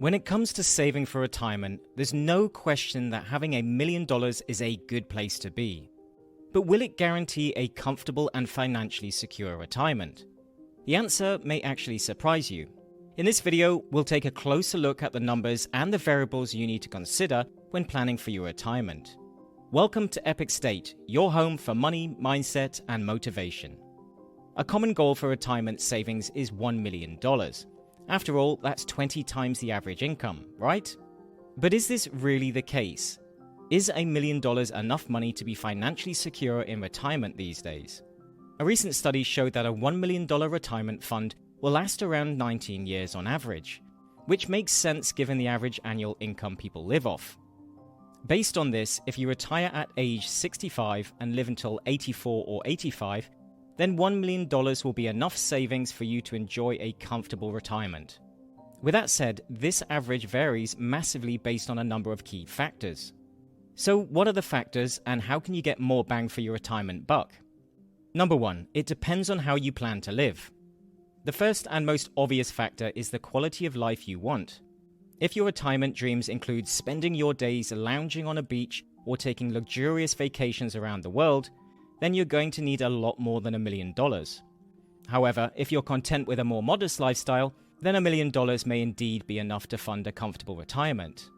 When it comes to saving for retirement, there's no question that having $1 million is a good place to be. But will it guarantee a comfortable and financially secure retirement? The answer may actually surprise you. In this video, we'll take a closer look at the numbers and the variables you need to consider when planning for your retirement. Welcome to Epic State, your home for money, mindset, and motivation. A common goal for retirement savings is $1 million. After all, that's 20 times the average income, right? But is this really the case? Is $1 million enough money to be financially secure in retirement these days? A recent study showed that a $1 million retirement fund will last around 19 years on average, which makes sense given the average annual income people live off. Based on this, if you retire at age 65 and live until 84 or 85, then $1 million will be enough savings for you to enjoy a comfortable retirement. With that said, this average varies massively based on a number of key factors. So what are the factors and how can you get more bang for your retirement buck? Number 1, it depends on how you plan to live. The first and most obvious factor is the quality of life you want. If your retirement dreams include spending your days lounging on a beach or taking luxurious vacations around the world, then you're going to need a lot more than $1 million. However, if you're content with a more modest lifestyle, then $1 million may indeed be enough to fund a comfortable retirement.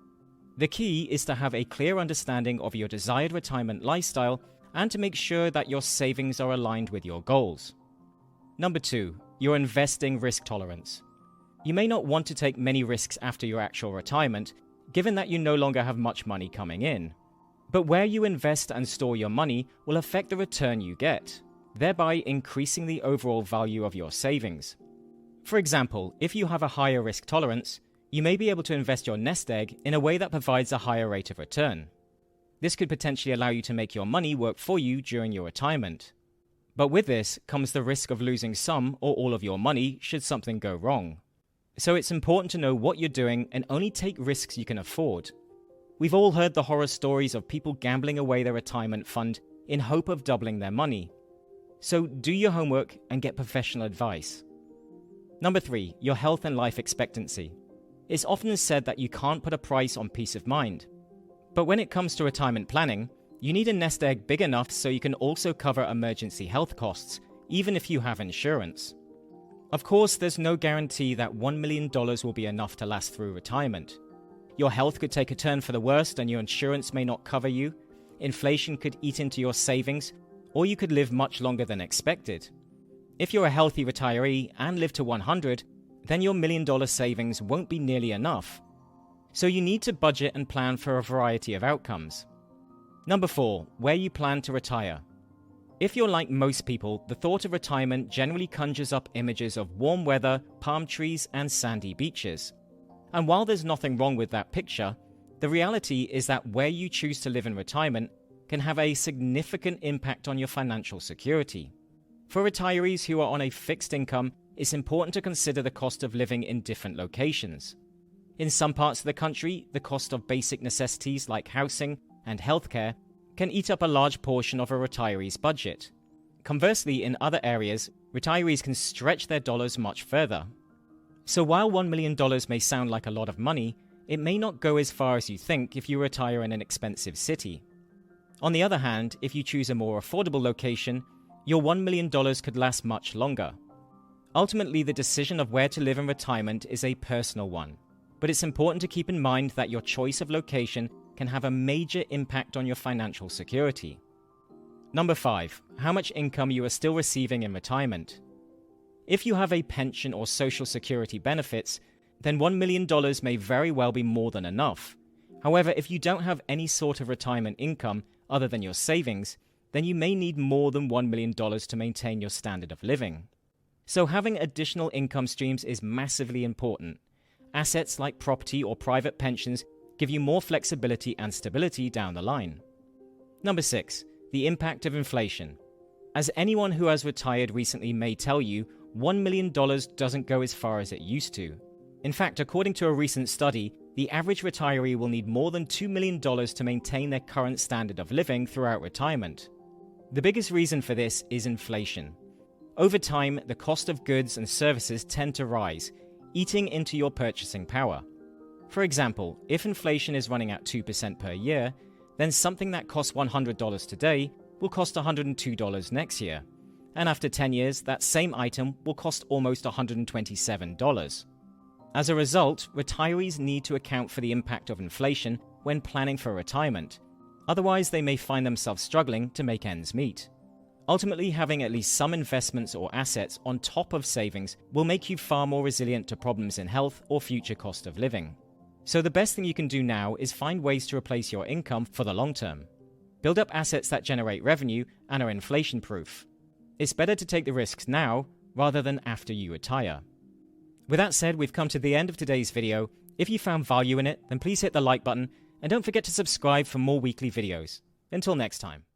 The key is to have a clear understanding of your desired retirement lifestyle and to make sure that your savings are aligned with your goals. Number 2, your investing risk tolerance. You may not want to take many risks after your actual retirement, given that you no longer have much money coming in. But where you invest and store your money will affect the return you get, thereby increasing the overall value of your savings. For example, if you have a higher risk tolerance, you may be able to invest your nest egg in a way that provides a higher rate of return. This could potentially allow you to make your money work for you during your retirement. But with this comes the risk of losing some or all of your money should something go wrong. So it's important to know what you're doing and only take risks you can afford. We've all heard the horror stories of people gambling away their retirement fund in hope of doubling their money. So do your homework and get professional advice. Number 3, your health and life expectancy. It's often said that you can't put a price on peace of mind. But when it comes to retirement planning, you need a nest egg big enough so you can also cover emergency health costs, even if you have insurance. Of course, there's no guarantee that $1 million will be enough to last through retirement. Your health could take a turn for the worst and your insurance may not cover you, inflation could eat into your savings, or you could live much longer than expected. If you're a healthy retiree and live to 100, then your $1 million savings won't be nearly enough. So you need to budget and plan for a variety of outcomes. Number 4, where you plan to retire. If you're like most people, the thought of retirement generally conjures up images of warm weather, palm trees, and sandy beaches. And while there's nothing wrong with that picture, the reality is that where you choose to live in retirement can have a significant impact on your financial security. For retirees who are on a fixed income, it's important to consider the cost of living in different locations. In some parts of the country, the cost of basic necessities like housing and healthcare can eat up a large portion of a retiree's budget. Conversely, in other areas, retirees can stretch their dollars much further. So while $1 million may sound like a lot of money, it may not go as far as you think if you retire in an expensive city. On the other hand, if you choose a more affordable location, your $1 million could last much longer. Ultimately, the decision of where to live in retirement is a personal one, but it's important to keep in mind that your choice of location can have a major impact on your financial security. Number 5, how much income you are still receiving in retirement. If you have a pension or social security benefits, then $1 million may very well be more than enough. However, if you don't have any sort of retirement income other than your savings, then you may need more than $1 million to maintain your standard of living. So having additional income streams is massively important. Assets like property or private pensions give you more flexibility and stability down the line. Number 6, the impact of inflation. As anyone who has retired recently may tell you, $1 million doesn't go as far as it used to. In fact, according to a recent study, the average retiree will need more than $2 million to maintain their current standard of living throughout retirement. The biggest reason for this is inflation. Over time, the cost of goods and services tend to rise, eating into your purchasing power. For example, if inflation is running at 2% per year, then something that costs $100 today will cost $102 next year. And after 10 years, that same item will cost almost $127. As a result, retirees need to account for the impact of inflation when planning for retirement. Otherwise, they may find themselves struggling to make ends meet. Ultimately, having at least some investments or assets on top of savings will make you far more resilient to problems in health or future cost of living. So the best thing you can do now is find ways to replace your income for the long term. Build up assets that generate revenue and are inflation-proof. It's better to take the risks now rather than after you retire. With that said, we've come to the end of today's video. If you found value in it, then please hit the like button and don't forget to subscribe for more weekly videos. Until next time.